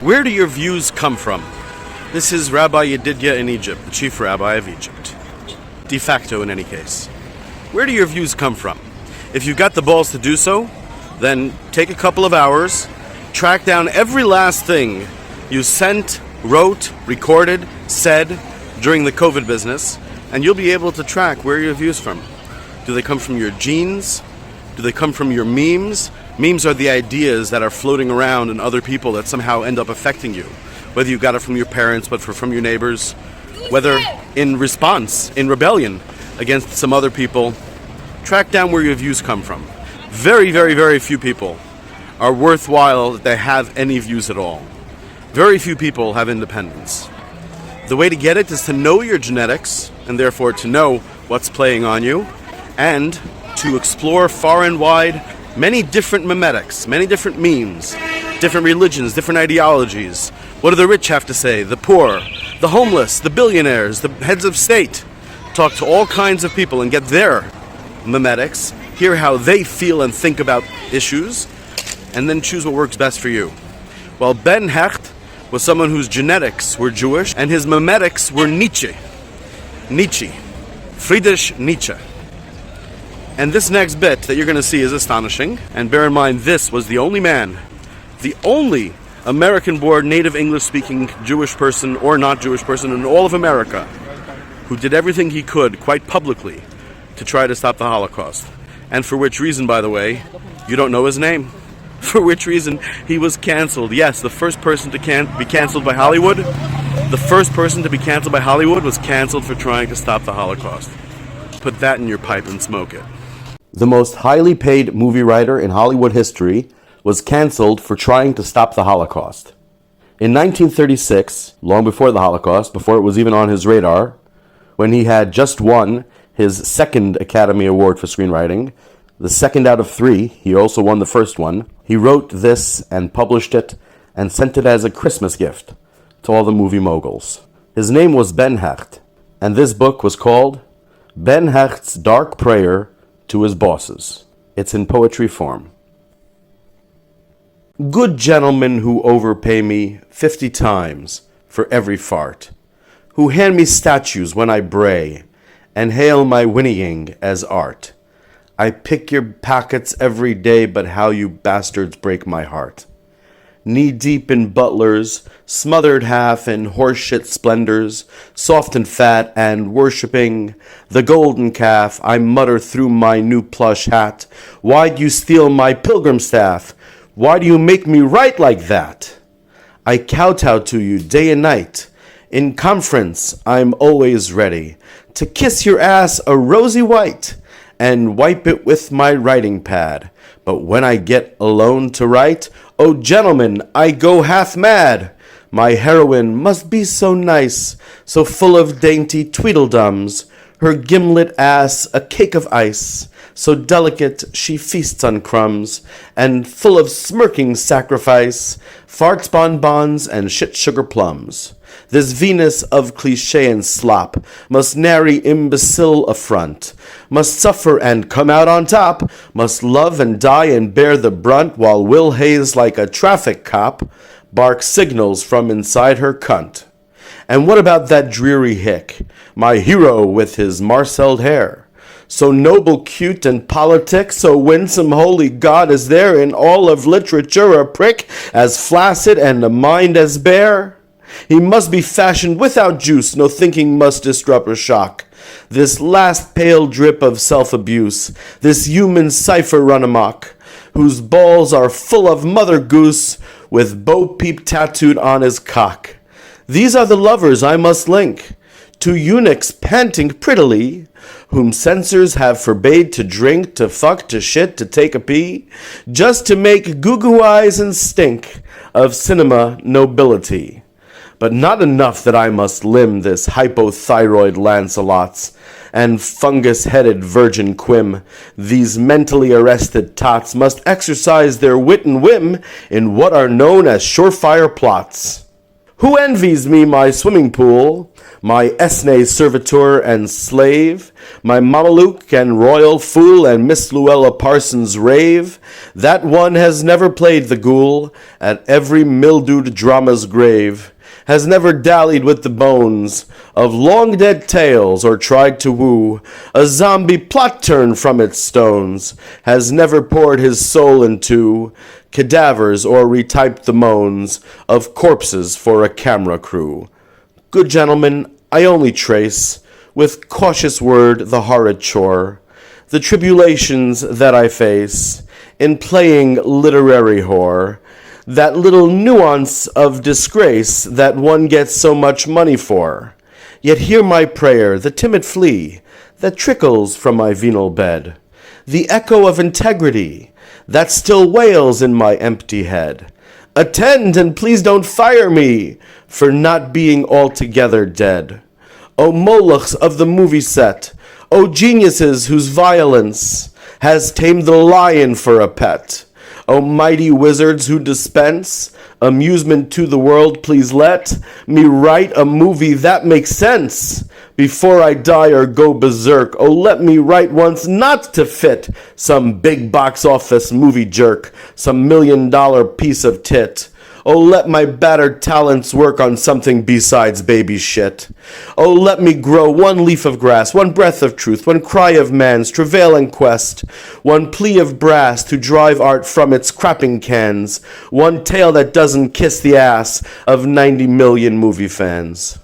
Where do your views come from? This is Rabbi Yedidya in Egypt, the chief rabbi of Egypt. De facto, in any case. Where do your views come from? If you've got the balls to do so, then take a couple of hours, track down every last thing you sent, wrote, recorded, said during the COVID business, and you'll be able to track where your views from. Do they come from your genes? Do they come from your memes? Memes are the ideas that are floating around in other people that somehow end up affecting you. Whether you got it from your parents, but from your neighbors, whether in response, in rebellion against some other people, track down where your views come from. Very, very, very few people are worthwhile that they have any views at all. Very few people have independence. The way to get it is to know your genetics, and therefore to know what's playing on you, and to explore far and wide many different memetics, many different memes, different religions, different ideologies. What do the rich have to say? The poor, the homeless, the billionaires, the heads of state. Talk to all kinds of people and get their memetics, hear how they feel and think about issues, and then choose what works best for you. Well, Ben Hecht was someone whose genetics were Jewish and his memetics were Nietzsche. Friedrich Nietzsche. And this next bit that you're going to see is astonishing. And bear in mind, this was the only man, the only American-born, native English-speaking Jewish person or not Jewish person in all of America who did everything he could, quite publicly, to try to stop the Holocaust. And for which reason, by the way, you don't know his name. For which reason he was canceled. Yes, the first person to be canceled by Hollywood, was canceled for trying to stop the Holocaust. Put that in your pipe and smoke it. The most highly paid movie writer in Hollywood history was canceled for trying to stop the Holocaust. In 1936, long before the Holocaust, before it was even on his radar, when he had just won his second Academy Award for screenwriting, the second out of 3, he also won the first one, he wrote this and published it and sent it as a Christmas gift to all the movie moguls. His name was Ben Hecht, and this book was called Ben Hecht's Dark Prayer to His Bosses. It's in poetry form. Good gentlemen who overpay me 50 times for every fart, who hand me statues when I bray, and hail my whinnying as art. I pick your pockets every day, but how you bastards break my heart. Knee-deep in butlers, smothered half in horseshit splendors, soft and fat and worshipping the golden calf, I mutter through my new plush hat, why'd you steal my pilgrim staff? Why do you make me write like that? I kowtow to you day and night. In conference, I'm always ready to kiss your ass a rosy white and wipe it with my writing pad. But when I get alone to write, oh gentlemen, I go half mad. My heroine must be so nice, so full of dainty tweedledums, her gimlet ass a cake of ice, so delicate she feasts on crumbs, and full of smirking sacrifice, farts bonbons and shit sugar plums. This Venus of cliché and slop must nary imbecile affront, must suffer and come out on top, must love and die and bear the brunt, while Will Hayes, like a traffic cop, barks signals from inside her cunt. And what about that dreary hick, my hero with his marcelled hair? So noble, cute, and politic, so winsome, holy God, is there in all of literature a prick as flaccid and a mind as bare? He must be fashioned without juice, no thinking must disrupt or shock. This last pale drip of self-abuse, this human cipher run amok, whose balls are full of mother goose, with bo-peep tattooed on his cock. These are the lovers I must link, 2 eunuchs panting prettily, whom censors have forbade to drink, to fuck, to shit, to take a pee, just to make goo-goo eyes and stink of cinema nobility. But not enough that I must limn this hypothyroid Lancelots and fungus-headed virgin quim. These mentally arrested tots must exercise their wit and whim in what are known as surefire plots. Who envies me my swimming pool, my Esne servitor and slave, my Mameluke and royal fool and Miss Luella Parsons' rave? That one has never played the ghoul at every mildewed drama's grave, has never dallied with the bones of long-dead tales or tried to woo a zombie plot turn from its stones, has never poured his soul into cadavers or retyped the moans of corpses for a camera crew. Good gentlemen, I only trace, with cautious word, the horrid chore, the tribulations that I face in playing literary whore, that little nuance of disgrace that one gets so much money for. Yet hear my prayer, the timid flea that trickles from my venal bed, the echo of integrity that still wails in my empty head. Attend, and please don't fire me for not being altogether dead. O Molochs of the movie set, O geniuses whose violence has tamed the lion for a pet, O mighty wizards who dispense amusement to the world, please let me write a movie that makes sense. Before I die or go berserk, oh, let me write once not to fit some big box office movie jerk, some $1,000,000 piece of tit. Oh, let my battered talents work on something besides baby shit. Oh, let me grow one leaf of grass, one breath of truth, one cry of man's travailing quest, one plea of brass to drive art from its crapping cans, one tale that doesn't kiss the ass of 90 million movie fans.